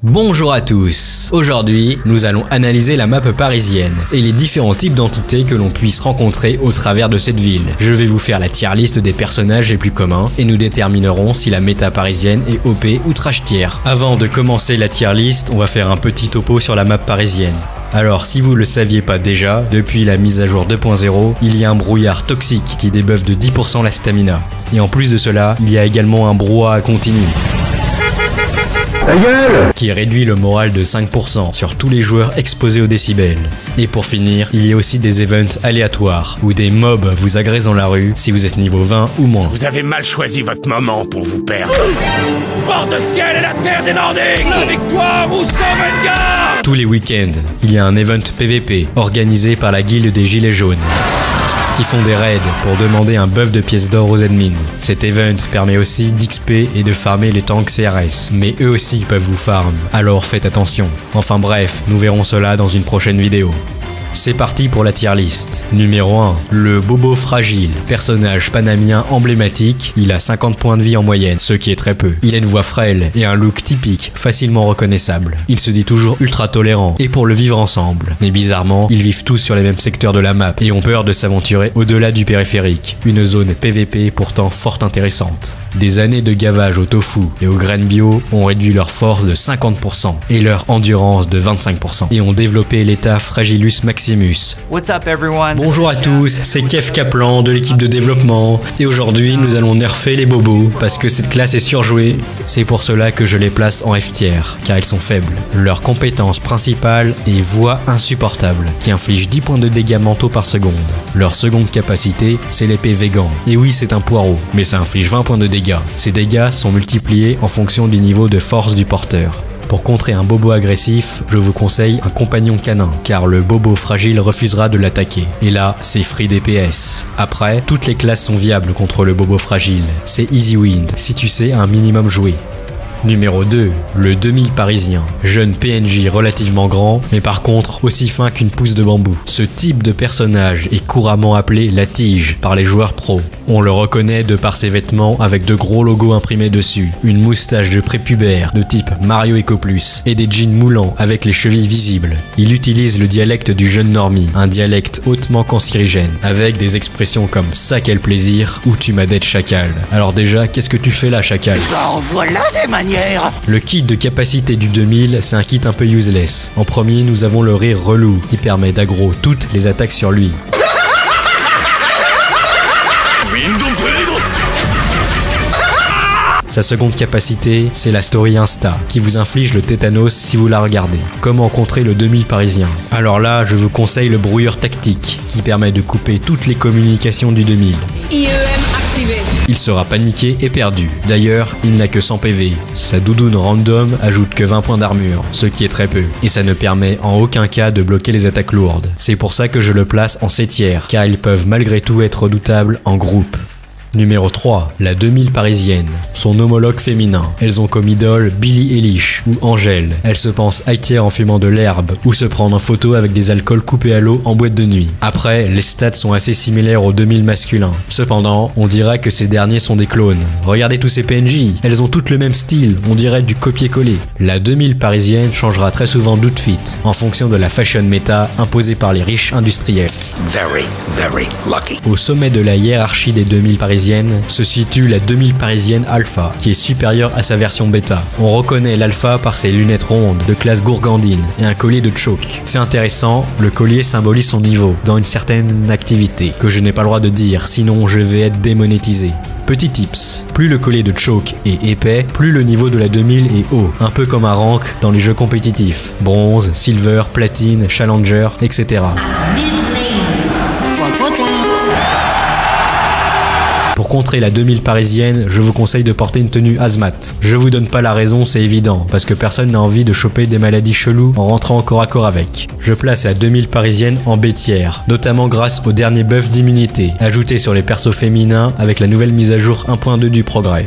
Bonjour à tous. Aujourd'hui, nous allons analyser la map parisienne et les différents types d'entités que l'on puisse rencontrer au travers de cette ville. Je vais vous faire la tier list des personnages les plus communs et nous déterminerons si la méta parisienne est OP ou trash tier. Avant de commencer la tier list, on va faire un petit topo sur la map parisienne. Alors si vous le saviez pas déjà, depuis la mise à jour 2.0, il y a un brouillard toxique qui débuffe de 10% la stamina. Et en plus de cela, il y a également un brouhaha continu qui réduit le moral de 5% sur tous les joueurs exposés aux décibels. Et pour finir, il y a aussi des events aléatoires, où des mobs vous agressent dans la rue si vous êtes niveau 20 ou moins. Vous avez mal choisi votre moment pour vous perdre. Bord de ciel et la terre des Nordiques, la victoire ou sauvegarde. Tous les week-ends, il y a un event PVP organisé par la guilde des Gilets jaunes, qui font des raids pour demander un buff de pièces d'or aux admins. Cet event permet aussi d'XP et de farmer les tanks CRS, mais eux aussi peuvent vous farm, alors faites attention. Enfin bref, nous verrons cela dans une prochaine vidéo. C'est parti pour la tier list. Numéro 1, le Bobo Fragile. Personnage panamien emblématique, il a 50 points de vie en moyenne, ce qui est très peu. Il a une voix frêle et un look typique, facilement reconnaissable. Il se dit toujours ultra tolérant, et pour le vivre ensemble. Mais bizarrement, ils vivent tous sur les mêmes secteurs de la map, et ont peur de s'aventurer au-delà du périphérique. Une zone PVP pourtant fort intéressante. Des années de gavage au tofu et aux graines bio ont réduit leur force de 50% et leur endurance de 25% et ont développé l'état Fragilus Maximus. What's up everyone? Bonjour à tous, c'est Kev Kaplan de l'équipe de développement et aujourd'hui nous allons nerfer les bobos parce que cette classe est surjouée. C'est pour cela que je les place en F tier car ils sont faibles. Leur compétence principale est voix insupportable qui inflige 10 points de dégâts mentaux par seconde. Leur seconde capacité c'est l'épée Végan. Et oui c'est un poireau mais ça inflige 20 points de dégâts. Ces dégâts sont multipliés en fonction du niveau de force du porteur. Pour contrer un bobo agressif, je vous conseille un compagnon canin, car le bobo fragile refusera de l'attaquer. Et là, c'est free DPS. Après, toutes les classes sont viables contre le bobo fragile. C'est easy win, si tu sais un minimum jouer. Numéro 2, le 2000 parisien. Jeune PNJ relativement grand, mais par contre aussi fin qu'une pousse de bambou. Ce type de personnage est couramment appelé la tige par les joueurs pros. On le reconnaît de par ses vêtements avec de gros logos imprimés dessus, une moustache de prépubère de type Mario Eco Plus et des jeans moulants avec les chevilles visibles. Il utilise le dialecte du jeune normie, un dialecte hautement cancérigène, avec des expressions comme ça quel plaisir ou tu m'as d'être chacal. Alors déjà, qu'est-ce que tu fais là chacal? Voilà des manières. Le kit de capacité du 2000, c'est un kit un peu useless. En premier, nous avons le rire relou qui permet d'aggro toutes les attaques sur lui. Sa seconde capacité, c'est la story Insta, qui vous inflige le tétanos si vous la regardez. Comment contrer le 2000 parisien? Alors là, je vous conseille le brouilleur tactique, qui permet de couper toutes les communications du 2000. IEM activé. Il sera paniqué et perdu. D'ailleurs, il n'a que 100 PV. Sa doudoune random ajoute que 20 points d'armure, ce qui est très peu. Et ça ne permet en aucun cas de bloquer les attaques lourdes. C'est pour ça que je le place en C tier, car ils peuvent malgré tout être redoutables en groupe. Numéro 3, la 2000 parisienne. Son homologue féminin. Elles ont comme idole Billie Eilish ou Angèle. Elles se pensent high tier en fumant de l'herbe ou se prendre en photo avec des alcools coupés à l'eau en boîte de nuit. Après, les stats sont assez similaires aux 2000 masculins. Cependant, on dirait que ces derniers sont des clones. Regardez tous ces PNJ, elles ont toutes le même style, on dirait du copier-coller. La 2000 parisienne changera très souvent d'outfit en fonction de la fashion méta imposée par les riches industriels. Very lucky. Au sommet de la hiérarchie des 2000 parisiennes se situe la 2000 parisienne alpha, qui est supérieure à sa version bêta. On reconnaît l'alpha par ses lunettes rondes de classe gourgandine et un collier de choke. Fait intéressant, le collier symbolise son niveau dans une certaine activité, que je n'ai pas le droit de dire, sinon je vais être démonétisé. Petit tips, plus le collier de choke est épais, plus le niveau de la 2000 est haut, un peu comme un rank dans les jeux compétitifs. Bronze, silver, platine, challenger, etc. Pour contrer la 2000 parisienne, je vous conseille de porter une tenue hazmat. Je vous donne pas la raison, c'est évident, parce que personne n'a envie de choper des maladies cheloues en rentrant au corps à corps avec. Je place la 2000 parisienne en B tier, notamment grâce au dernier buff d'immunité, ajouté sur les persos féminins avec la nouvelle mise à jour 1.2 du progrès.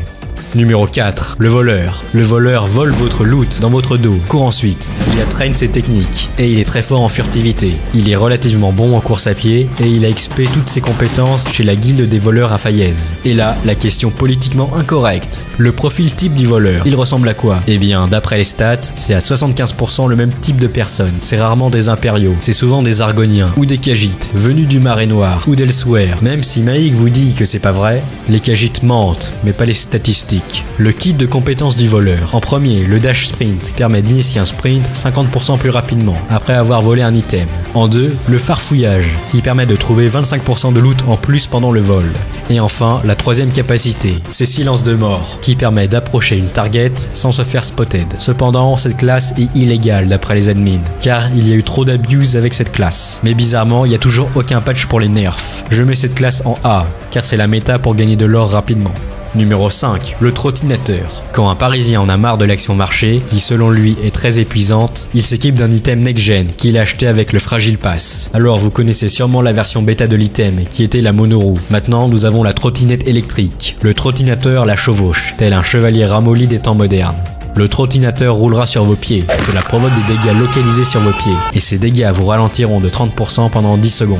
Numéro 4, le voleur. Le voleur vole votre loot dans votre dos, court ensuite. Il a traîne ses techniques, et il est très fort en furtivité. Il est relativement bon en course à pied, et il a expé toutes ses compétences chez la guilde des voleurs à Faillaise. Et là, la question politiquement incorrecte. Le profil type du voleur, il ressemble à quoi? Eh bien, d'après les stats, c'est à 75% le même type de personne. C'est rarement des impériaux, c'est souvent des argoniens, ou des Khajiits, venus du Marais Noir, ou d'Elsewhere. Même si Maïk vous dit que c'est pas vrai, les Khajiits mentent, mais pas les statistiques. Le kit de compétences du voleur. En premier, le dash sprint permet d'initier un sprint 50% plus rapidement après avoir volé un item. En deux, le farfouillage qui permet de trouver 25% de loot en plus pendant le vol. Et enfin, la troisième capacité, c'est silence de mort qui permet d'approcher une target sans se faire spotted. Cependant, cette classe est illégale d'après les admins car il y a eu trop d'abuse avec cette classe. Mais bizarrement, il n'y a toujours aucun patch pour les nerfs. Je mets cette classe en A car c'est la méta pour gagner de l'or rapidement. Numéro 5, le trottinateur. Quand un Parisien en a marre de l'action marché, qui selon lui est très épuisante, il s'équipe d'un item next-gen qu'il a acheté avec le Fragile Pass. Alors vous connaissez sûrement la version bêta de l'item, qui était la monoroue. Maintenant nous avons la trottinette électrique. Le trottinateur la chevauche, tel un chevalier ramolli des temps modernes. Le trottinateur roulera sur vos pieds, cela provoque des dégâts localisés sur vos pieds, et ces dégâts vous ralentiront de 30% pendant 10 secondes.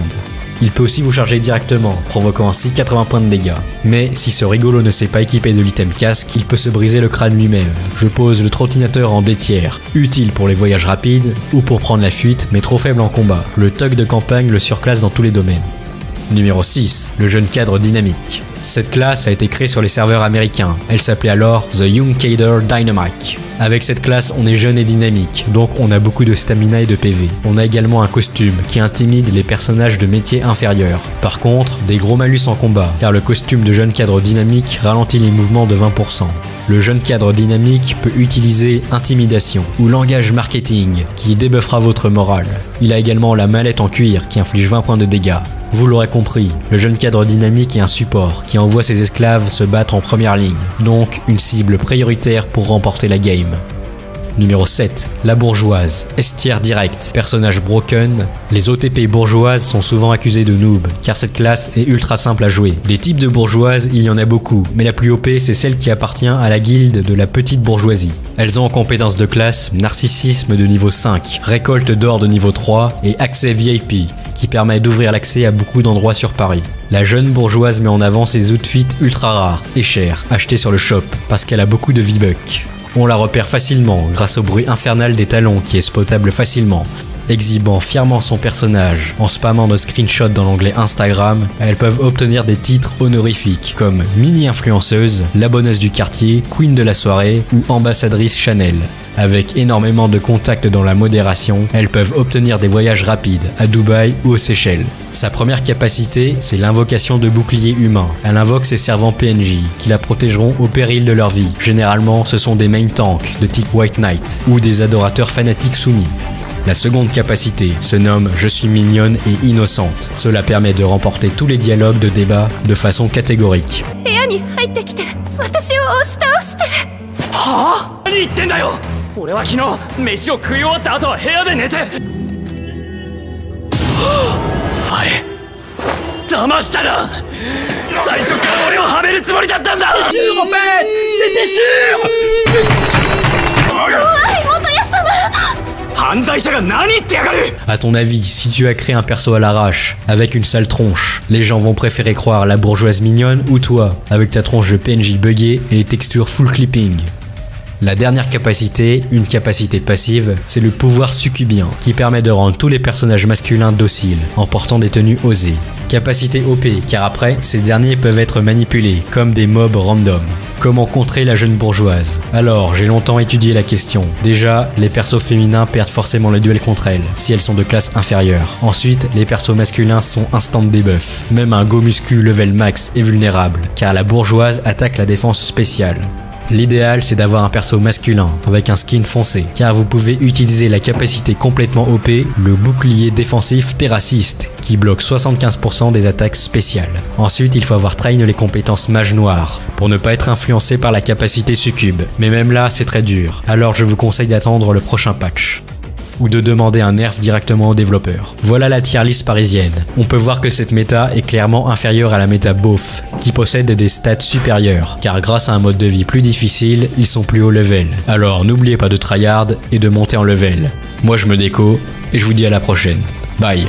Il peut aussi vous charger directement, provoquant ainsi 80 points de dégâts. Mais si ce rigolo ne s'est pas équipé de l'item casque, il peut se briser le crâne lui-même. Je pose le trottinateur en D tiers, utile pour les voyages rapides ou pour prendre la fuite, mais trop faible en combat. Le thug de campagne le surclasse dans tous les domaines. Numéro 6, le jeune cadre dynamique. Cette classe a été créée sur les serveurs américains. Elle s'appelait alors The Young Cadre Dynamic. Avec cette classe, on est jeune et dynamique, donc on a beaucoup de stamina et de PV. On a également un costume qui intimide les personnages de métiers inférieurs. Par contre, des gros malus en combat, car le costume de jeune cadre dynamique ralentit les mouvements de 20%. Le jeune cadre dynamique peut utiliser intimidation ou langage marketing qui débuffera votre morale. Il a également la mallette en cuir qui inflige 20 points de dégâts. Vous l'aurez compris, le jeune cadre dynamique est un support qui envoie ses esclaves se battre en première ligne, donc une cible prioritaire pour remporter la game. Numéro 7, la bourgeoise, S-tier direct, personnage broken. Les OTP bourgeoises sont souvent accusées de noob, car cette classe est ultra simple à jouer. Des types de bourgeoises, il y en a beaucoup, mais la plus OP c'est celle qui appartient à la guilde de la petite bourgeoisie. Elles ont en compétence de classe narcissisme de niveau 5, récolte d'or de niveau 3 et accès VIP, qui permet d'ouvrir l'accès à beaucoup d'endroits sur Paris. La jeune bourgeoise met en avant ses outfits ultra rares et chers, achetés sur le shop, parce qu'elle a beaucoup de V-Bucks. On la repère facilement grâce au bruit infernal des talons qui est spotable facilement. Exhibant fièrement son personnage en spammant de screenshots dans l'onglet Instagram, elles peuvent obtenir des titres honorifiques comme mini-influenceuse, la bonesse du quartier, queen de la soirée ou ambassadrice Chanel. Avec énormément de contacts dans la modération, elles peuvent obtenir des voyages rapides à Dubaï ou aux Seychelles. Sa première capacité, c'est l'invocation de boucliers humains. Elle invoque ses servants PNJ, qui la protégeront au péril de leur vie. Généralement, ce sont des main tanks de type White Knight ou des adorateurs fanatiques soumis. La seconde capacité se nomme « Je suis mignonne et innocente ». Cela permet de remporter tous les dialogues de débat de façon catégorique. À ton avis, si tu as créé un perso à l'arrache, avec une sale tronche, les gens vont préférer croire la bourgeoise mignonne ou toi, avec ta tronche de PNJ buggée et les textures full clipping? La dernière capacité, une capacité passive, c'est le pouvoir succubien, qui permet de rendre tous les personnages masculins dociles, en portant des tenues osées. Capacité OP, car après, ces derniers peuvent être manipulés, comme des mobs random. Comment contrer la jeune bourgeoise? Alors, j'ai longtemps étudié la question. Déjà, les persos féminins perdent forcément le duel contre elles, si elles sont de classe inférieure. Ensuite, les persos masculins sont instant debuff. Même un go muscu level max est vulnérable, car la bourgeoise attaque la défense spéciale. L'idéal c'est d'avoir un perso masculin avec un skin foncé, car vous pouvez utiliser la capacité complètement OP, le bouclier défensif terraciste, qui bloque 75% des attaques spéciales. Ensuite il faut avoir train les compétences mage noire, pour ne pas être influencé par la capacité succube, mais même là c'est très dur, alors je vous conseille d'attendre le prochain patch. ou de demander un nerf directement au développeur. Voilà la tier list parisienne. On peut voir que cette méta est clairement inférieure à la méta beauf, qui possède des stats supérieures, car grâce à un mode de vie plus difficile, ils sont plus haut level. Alors n'oubliez pas de tryhard et de monter en level. Moi je me déco, et je vous dis à la prochaine. Bye.